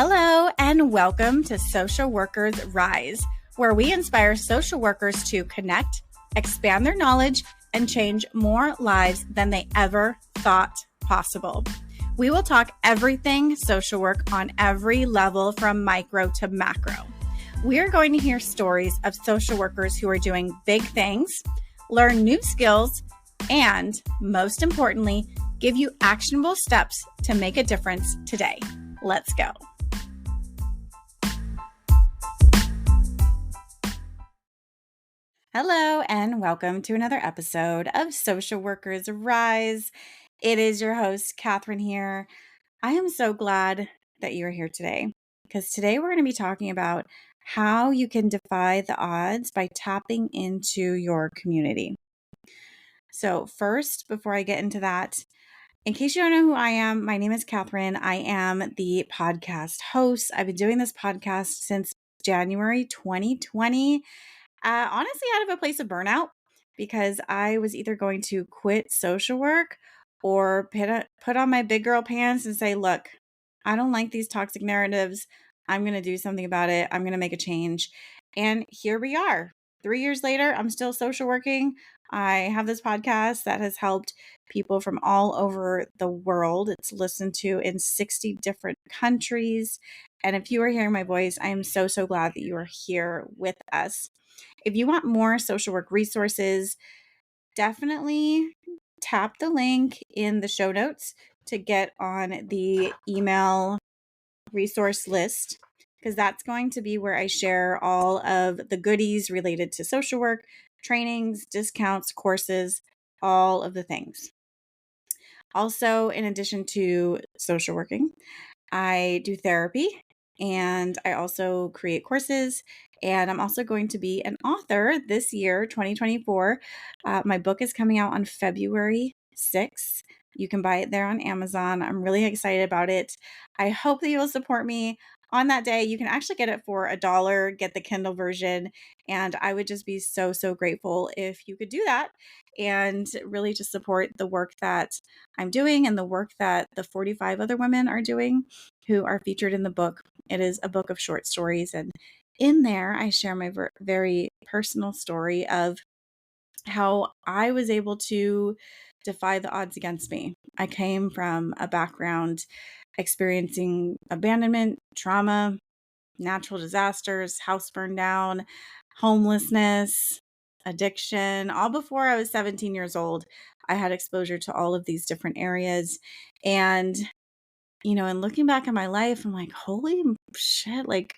Hello, and welcome to Social Workers Rise, where we inspire social workers to connect, expand their knowledge, and change more lives than they ever thought possible. We will talk everything social work on every level from micro to macro. We are going to hear stories of social workers who are doing big things, learn new skills, and most importantly, give you actionable steps to make a difference today. Let's go. Hello, and welcome to another episode of Social Workers Rise. It is your host, Catherine here. I am so glad that you are here today because today we're going to be talking about how you can defy the odds by tapping into your community. So first, before I get into that, in case you don't know who I am, my name is Catherine. I am the podcast host. I've been doing this podcast since January 2020. Honestly, out of a place of burnout because I was either going to quit social work or put on my big girl pants and say, look, I don't like these toxic narratives. I'm going to do something about it. I'm going to make a change. And here we are. 3 years later, I'm still social working. I have this podcast that has helped people from all over the world. It's listened to in 60 different countries. And if you are hearing my voice, I am so glad that you are here with us. If you want more social work resources, definitely tap the link in the show notes to get on the email resource list, because that's going to be where I share all of the goodies related to social work, trainings, discounts, courses, all of the things. Also, in addition to social working, I do therapy and I also create courses. And I'm also going to be an author this year, 2024. My book is coming out on February 6th. You can buy it there on Amazon. I'm really excited about it. I hope that you will support me on that day. You can actually get it for $1, get the Kindle version. And I would just be so grateful if you could do that and really just support the work that I'm doing and the work that the 45 other women are doing who are featured in the book. It is a book of short stories. And in there, I share my very personal story of how I was able to defy the odds against me. I came from a background experiencing abandonment, trauma, natural disasters, house burned down, homelessness, addiction. All before I was 17 years old, I had exposure to all of these different areas. And, and looking back at my life, I'm like, holy shit, like,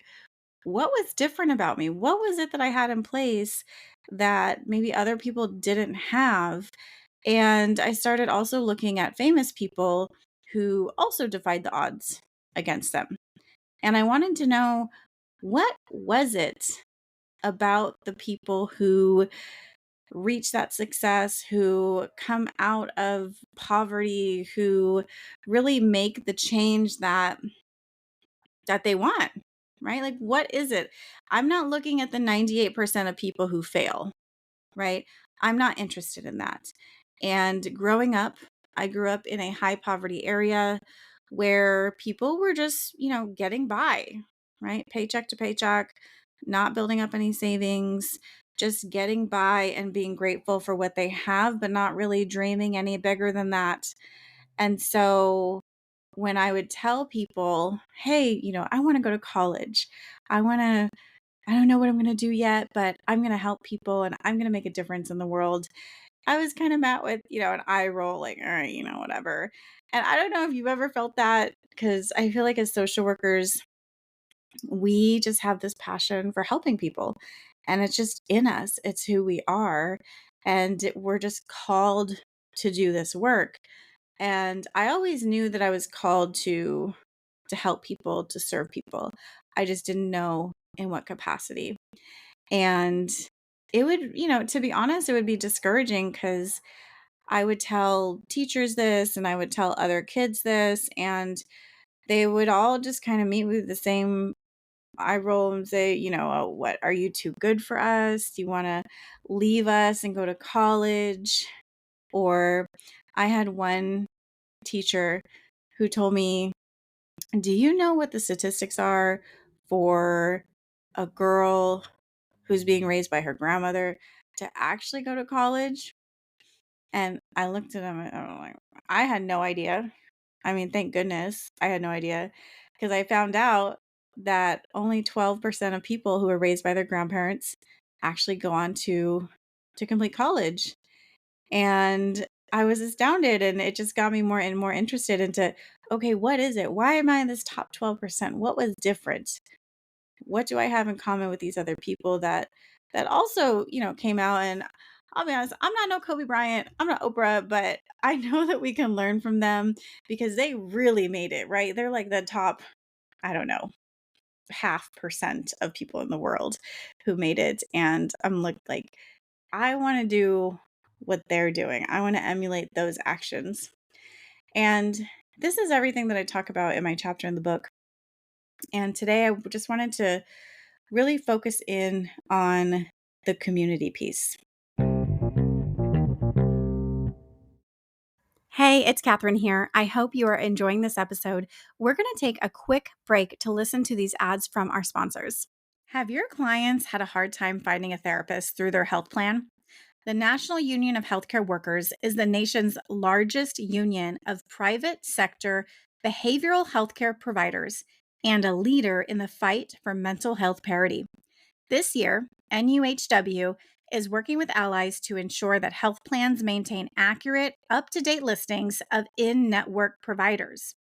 what was different about me? What was it that I had in place that maybe other people didn't have? And I started also looking at famous people who also defied the odds against them. And I wanted to know, what was it about the people who reach that success, who come out of poverty, who really make the change that they want, right? Like, what is it? I'm not looking at the 98% of people who fail, right? I'm not interested in that. And growing up, I grew up in a high poverty area where people were just, getting by, right? Paycheck to paycheck, not building up any savings, just getting by and being grateful for what they have, but not really dreaming any bigger than that. And so when I would tell people, hey, I want to go to college, I don't know what I'm going to do yet, but I'm going to help people and I'm going to make a difference in the world, I was kind of met with, an eye roll, like, all right, whatever. And I don't know if you've ever felt that, because I feel like as social workers, we just have this passion for helping people. And it's just in us. It's who we are. And we're just called to do this work. And I always knew that I was called to help people, to serve people. I just didn't know in what capacity. And it would, to be honest, it would be discouraging because I would tell teachers this and I would tell other kids this, and they would all just kind of meet with the same eye roll and say, oh, what, are you too good for us? Do you want to leave us and go to college? Or I had one teacher who told me, Do you know what the statistics are for a girl who's being raised by her grandmother to actually go to college? And I looked at him and I'm like, I had no idea. I mean, thank goodness I had no idea because I found out that only 12% of people who are raised by their grandparents actually go on to complete college. And I was astounded, and it just got me more and more interested into, okay, what is it? Why am I in this top 12%? What was different? What do I have in common with these other people that also, came out? And I'll be honest, I'm not no Kobe Bryant, I'm not Oprah, but I know that we can learn from them because they really made it, right? They're like the top, I don't know, half percent of people in the world who made it. And like, I want to do what they're doing. I want to emulate those actions. And this is everything that I talk about in my chapter in the book. And today I just wanted to really focus in on the community piece. Hey, it's Catherine here. I hope you are enjoying this episode. We're going to take a quick break to listen to these ads from our sponsors. Have your clients had a hard time finding a therapist through their health plan? The National Union of Healthcare Workers is the nation's largest union of private sector behavioral healthcare providers and a leader in the fight for mental health parity. This year, NUHW is working with allies to ensure that health plans maintain accurate, up-to-date listings of in-network providers.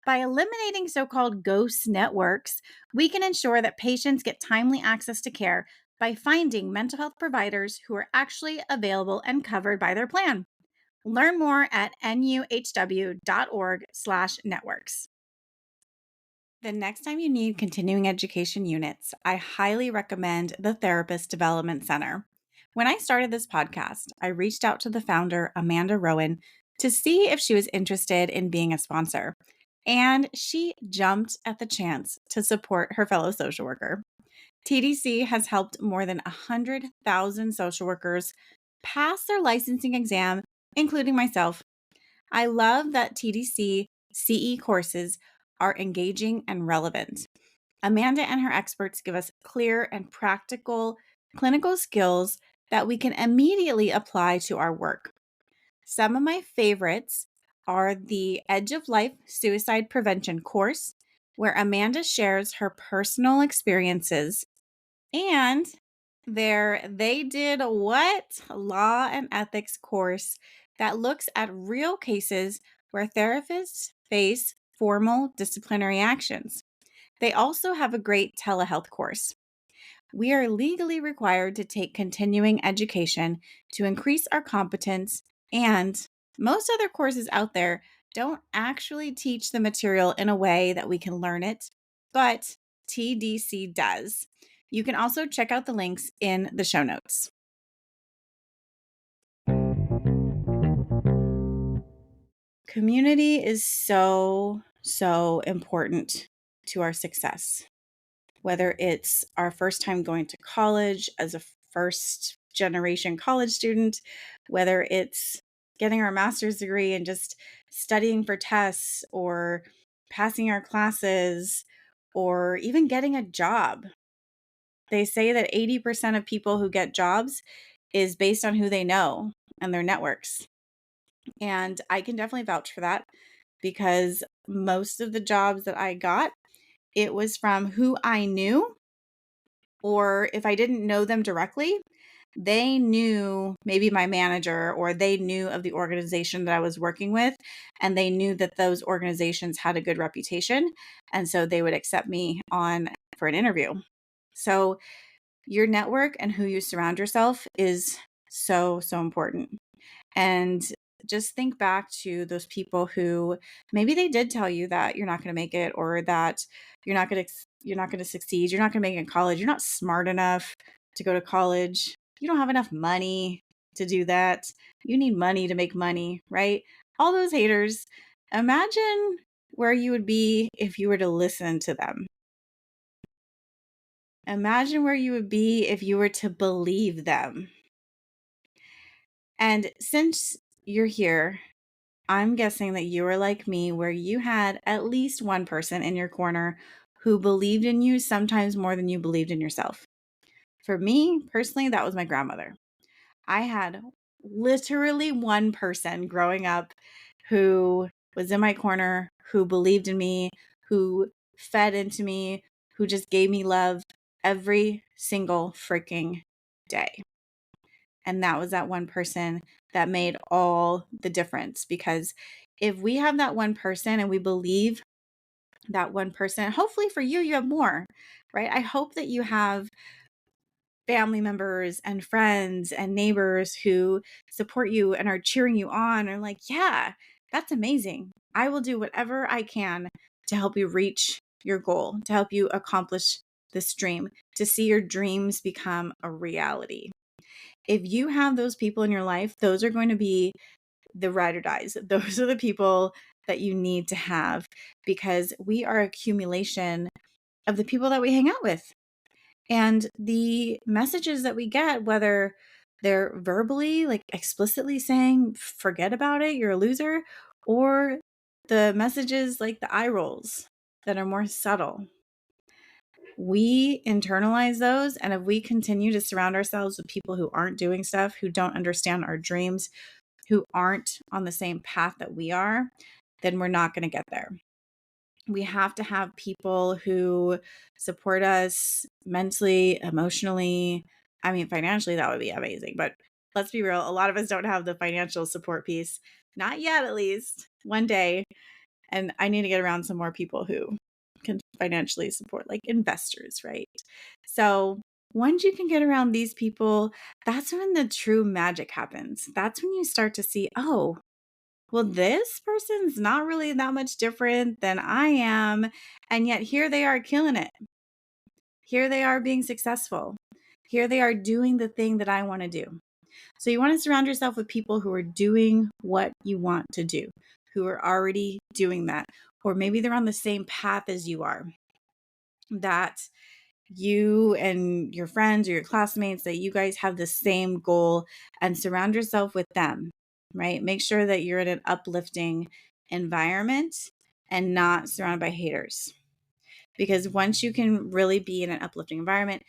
By eliminating so-called ghost networks, we can ensure that patients get timely access to care by finding mental health providers who are actually available and covered by their plan. Learn more at nuhw.org/networks. The next time you need continuing education units, I highly recommend the Therapist Development Center. When I started this podcast, I reached out to the founder, Amanda Rowan, to see if she was interested in being a sponsor. And she jumped at the chance to support her fellow social worker. TDC has helped more than 100,000 social workers pass their licensing exam, including myself. I love that TDC CE courses are engaging and relevant. Amanda and her experts give us clear and practical clinical skills that we can immediately apply to our work. Some of my favorites are the Edge of Life Suicide Prevention course, where Amanda shares her personal experiences, and their They Did What? Law and Ethics course that looks at real cases where therapists face formal disciplinary actions. They also have a great telehealth course. We are legally required to take continuing education to increase our competence, and most other courses out there don't actually teach the material in a way that we can learn it, but TDC does. You can also check out the links in the show notes. Community is so important to our success. Whether it's our first time going to college as a first generation college student, whether it's getting our master's degree and just studying for tests or passing our classes or even getting a job. They say that 80% of people who get jobs is based on who they know and their networks. And I can definitely vouch for that because most of the jobs that I got, it was from who I knew, or if I didn't know them directly, they knew maybe my manager or they knew of the organization that I was working with, and they knew that those organizations had a good reputation. And so they would accept me on for an interview. So your network and who you surround yourself is so important. And just think back to those people who maybe they did tell you that you're not going to make it, or that you're not going to succeed, you're not going to make it in college, you're not smart enough to go to college, you don't have enough money to do that, you need money to make money, right? All those haters. Imagine where you would be if you were to listen to them. Imagine where you would be if you were to believe them. And since you're here, I'm guessing that you are like me, where you had at least one person in your corner who believed in you sometimes more than you believed in yourself. For me, personally, that was my grandmother. I had literally one person growing up who was in my corner, who believed in me, who fed into me, who just gave me love every single freaking day. And that was that one person that made all the difference. Because if we have that one person and we believe that one person, hopefully for you, you have more, right? I hope that you have family members and friends and neighbors who support you and are cheering you on, and like, yeah, that's amazing. I will do whatever I can to help you reach your goal, to help you accomplish this dream, to see your dreams become a reality. If you have those people in your life, those are going to be the ride or dies. Those are the people that you need to have, because we are accumulation of the people that we hang out with. And the messages that we get, whether they're verbally, like explicitly saying, forget about it, you're a loser, or the messages like the eye rolls that are more subtle, we internalize those. And if we continue to surround ourselves with people who aren't doing stuff, who don't understand our dreams, who aren't on the same path that we are, then we're not going to get there. We have to have people who support us mentally, emotionally. I mean, financially, that would be amazing. But let's be real, a lot of us don't have the financial support piece. Not yet, at least. One day. And I need to get around some more people who can financially support, like investors, right? So once you can get around these people, that's when the true magic happens. That's when you start to see, oh, well, this person's not really that much different than I am. And yet here they are killing it. Here they are being successful. Here they are doing the thing that I want to do. So you want to surround yourself with people who are doing what you want to do, who are already doing that, or maybe they're on the same path as you are, that you and your friends or your classmates, that you guys have the same goal, and surround yourself with them, right? Make sure that you're in an uplifting environment and not surrounded by haters. Because once you can really be in an uplifting environment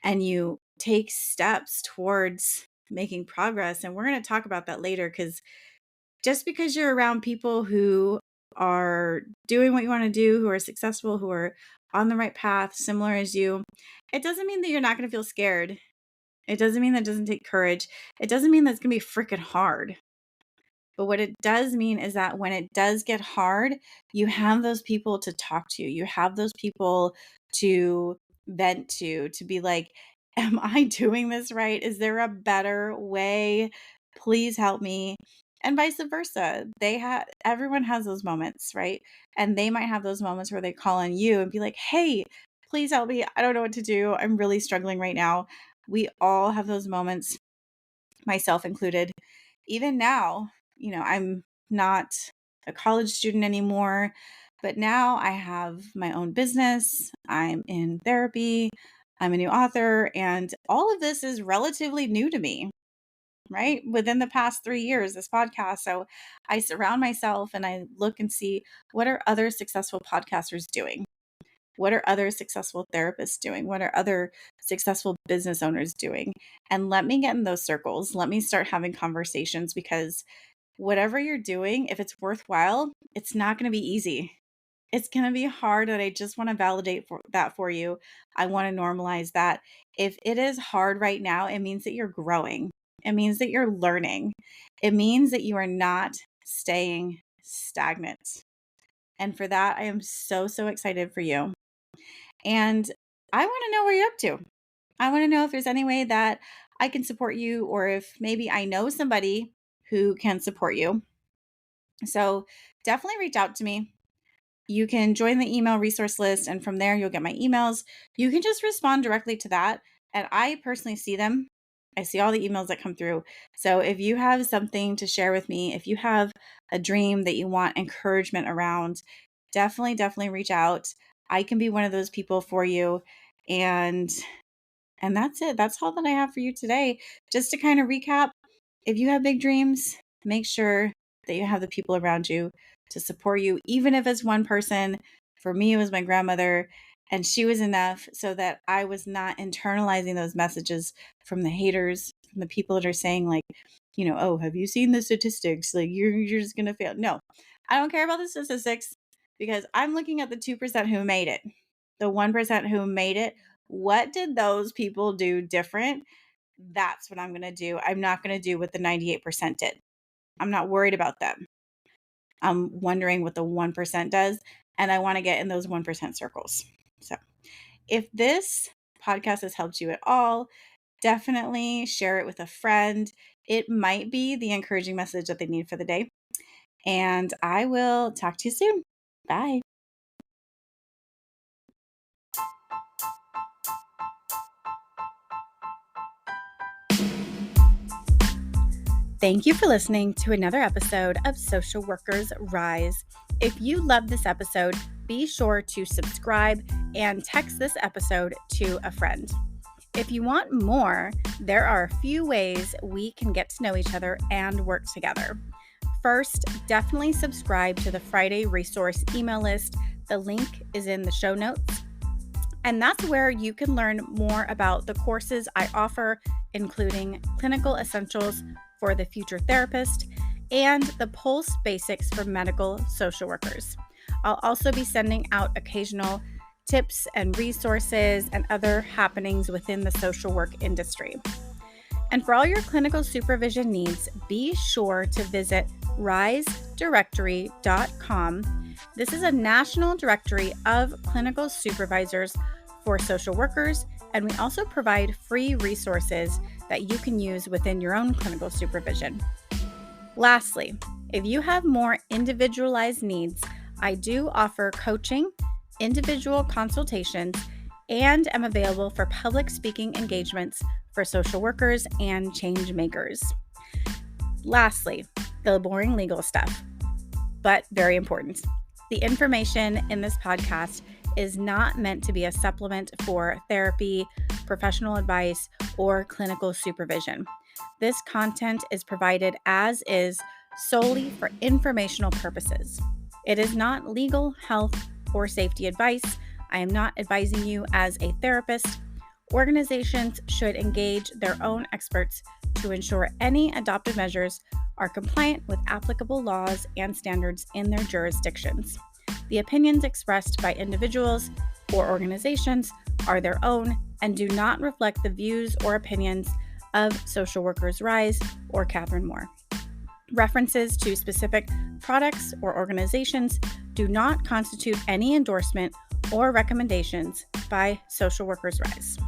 and you take steps towards making progress, and we're going to talk about that later, because just because you're around people who are doing what you want to do, who are successful, who are on the right path, similar as you, it doesn't mean that you're not going to feel scared. It doesn't mean that it doesn't take courage. It doesn't mean that it's going to be freaking hard. But what it does mean is that when it does get hard, you have those people to talk to. You have those people to vent to be like, am I doing this right? Is there a better way? Please help me. And vice versa. Everyone has those moments, right? And they might have those moments where they call on you and be like, hey, please help me. I don't know what to do. I'm really struggling right now. We all have those moments, myself included. Even now, I'm not a college student anymore, but now I have my own business. I'm in therapy. I'm a new author, and all of this is relatively new to me, right? Within the past 3 years, this podcast. So I surround myself and I look and see, what are other successful podcasters doing? What are other successful therapists doing? What are other successful business owners doing? And let me get in those circles. Let me start having conversations, because whatever you're doing, if it's worthwhile, it's not going to be easy. It's going to be hard, and I just want to validate that for you. I want to normalize that. If it is hard right now, it means that you're growing. It means that you're learning. It means that you are not staying stagnant. And for that, I am so, so excited for you. And I want to know where you're up to. I want to know if there's any way that I can support you, or if maybe I know somebody who can support you. So definitely reach out to me. You can join the email resource list, and from there, you'll get my emails. You can just respond directly to that. And I personally see them. I see all the emails that come through. So if you have something to share with me, if you have a dream that you want encouragement around, definitely, definitely reach out. I can be one of those people for you. And that's it. That's all that I have for you today. Just to kind of recap, if you have big dreams, make sure that you have the people around you to support you, even if it's one person. For me, it was my grandmother, and she was enough so that I was not internalizing those messages from the haters, from the people that are saying like, oh, have you seen the statistics? Like you're just going to fail. No, I don't care about the statistics because I'm looking at the 2% who made it, the 1% who made it. What did those people do different? That's what I'm going to do. I'm not going to do what the 98% did. I'm not worried about them. I'm wondering what the 1% does, and I want to get in those 1% circles. So if this podcast has helped you at all, definitely share it with a friend. It might be the encouraging message that they need for the day. And I will talk to you soon. Bye. Thank you for listening to another episode of Social Workers Rise. If you love this episode, be sure to subscribe and text this episode to a friend. If you want more, there are a few ways we can get to know each other and work together. First, definitely subscribe to the Friday resource email list. The link is in the show notes. And that's where you can learn more about the courses I offer, including Clinical Essentials for the Future Therapist and the Pulse Basics for Medical Social Workers. I'll also be sending out occasional tips and resources and other happenings within the social work industry. And for all your clinical supervision needs, be sure to visit risedirectory.com. This is a national directory of clinical supervisors for social workers, and we also provide free resources that you can use within your own clinical supervision. Lastly, if you have more individualized needs, I do offer coaching, individual consultations, and am available for public speaking engagements for social workers and change makers. Lastly, the boring legal stuff, but very important. The information in this podcast is not meant to be a supplement for therapy, professional advice, or clinical supervision. This content is provided as is solely for informational purposes. It is not legal, health, or safety advice. I am not advising you as a therapist. Organizations should engage their own experts to ensure any adopted measures are compliant with applicable laws and standards in their jurisdictions. The opinions expressed by individuals or organizations are their own and do not reflect the views or opinions of Social Workers Rise or Catherine Moore. References to specific products or organizations do not constitute any endorsement or recommendations by Social Workers Rise.